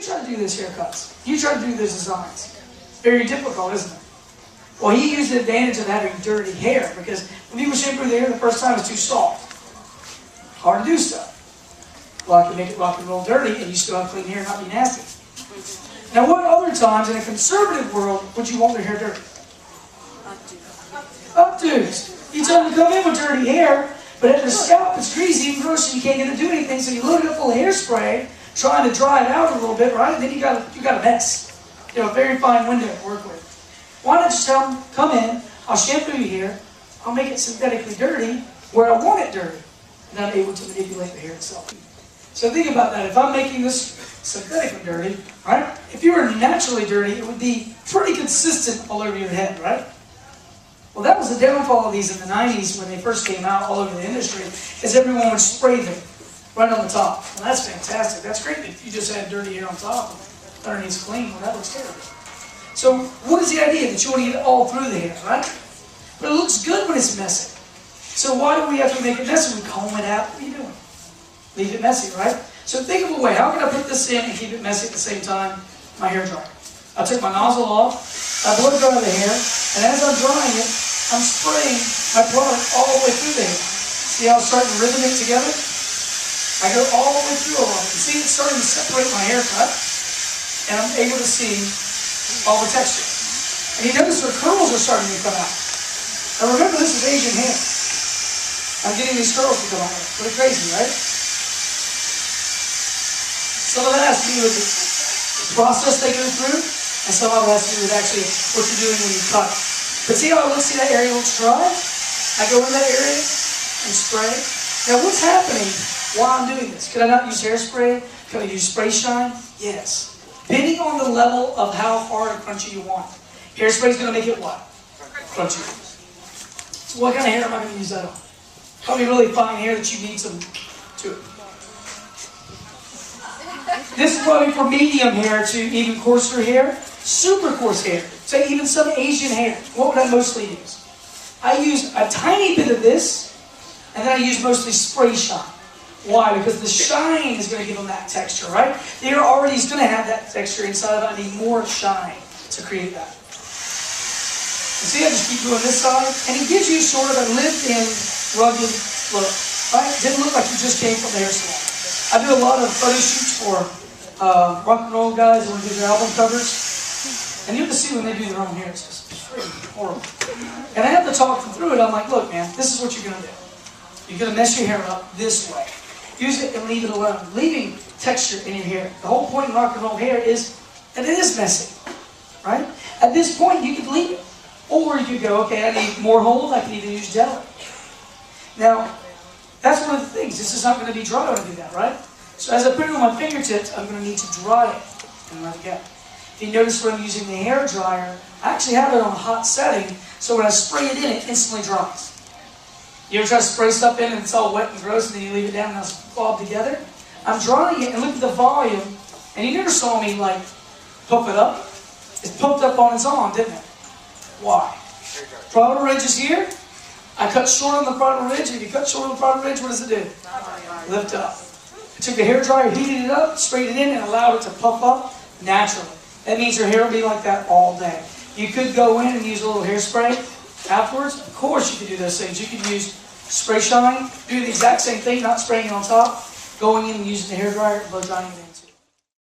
try to do those haircuts. You try to do those designs. Very difficult, isn't it? Well, he used the advantage of having dirty hair because when people shampoo their hair the first time, it's too soft. Hard to do stuff. Well, I can make it rock and roll dirty and you still have clean hair and not be nasty. Now, what other times in a conservative world would you want their hair dirty? Updos. You tell them to come in with dirty hair, but at their scalp it's greasy and gross and you can't get to do anything, so you load it up full of hairspray, trying to dry it out a little bit, right? And then you got a mess. You know, a very fine window to work with. Why not just tell them, come in, I'll shampoo your hair, I'll make it synthetically dirty where I want it dirty, and I'm able to manipulate the hair itself. So think about that. If I'm making this synthetically dirty, right? If you were naturally dirty, it would be pretty consistent all over your head, right? Well, that was the downfall of these in the 90s when they first came out all over the industry, is everyone would spray them right on the top. Well, that's fantastic. That's great if you just had dirty hair on top and underneath's clean. Well, that looks terrible. So what is the idea? That you want to get it all through the hair, right? But it looks good when it's messy. So why do we have to make it messy? We comb it out. What are you doing? Leave it messy, right? So think of a way. How can I put this in and keep it messy at the same time? My hair dryer. I took my nozzle off, I blow dry the hair, and as I'm drying it, I'm spraying my product all the way through the hair. See how it's starting to rhythmic together? I go all the way through all of it. See, it's starting to separate my haircut, and I'm able to see all the texture. And you notice her curls are starting to come out. Now remember, this is Asian hair. I'm getting these curls to come out. Pretty crazy, right? Some of that has to do with the process they go through, and some of it has to do with actually what you're doing when you cut. But see how it looks? See that area looks dry? I go in that area and spray. Now what's happening while I'm doing this? Could I not use hairspray? Could I use spray shine? Yes. Depending on the level of how hard or crunchy you want. Hairspray is going to make it what? Crunchy. So what kind of hair am I going to use that on? Probably really fine hair that you need some to it. This is probably for medium hair to even coarser hair. Super coarse hair. Say even some Asian hair. What would I mostly use? I use a tiny bit of this, and then I use mostly spray shine. Why? Because the shine is going to give them that texture, right? The hair already is going to have that texture inside of it. I need more shine to create that. And see, I just keep doing this side, and it gives you sort of a lived-in, rugged look, right? It didn't look like you just came from the hair salon. I do a lot of photo shoots for rock and roll guys when they do their album covers, and you have to see when they do their own hair. It's just pretty horrible. And I have to talk them through it. I'm like, look, man, this is what you're going to do. You're going to mess your hair up this way. Use it and leave it alone. Leaving texture in your hair. The whole point in rock and roll hair is that it is messy, right? At this point, you could leave it. Or you could go, okay, I need more hold. I can even use gel. Now, that's one of the things. This is not going to be dry when I do that, right? So as I put it on my fingertips, I'm going to need to dry it and let it go. If you notice when I'm using the hair dryer, I actually have it on a hot setting, so when I spray it in, it instantly dries. You ever try to spray stuff in and it's all wet and gross and then you leave it down and it's globbed together? I'm drying it and look at the volume, and you never saw me like pump it up. It pumped up on its own, didn't it? Why? Frontal ridge is here. I cut short on the frontal ridge. If you cut short on the frontal ridge, what does it do? Lift up. I took a hair dryer, heated it up, sprayed it in, and allowed it to pump up naturally. That means your hair will be like that all day. You could go in and use a little hairspray afterwards. Of course you could do those things. You could use spray shine, do the exact same thing, not spraying it on top, going in and using the hair dryer, blow drying it in.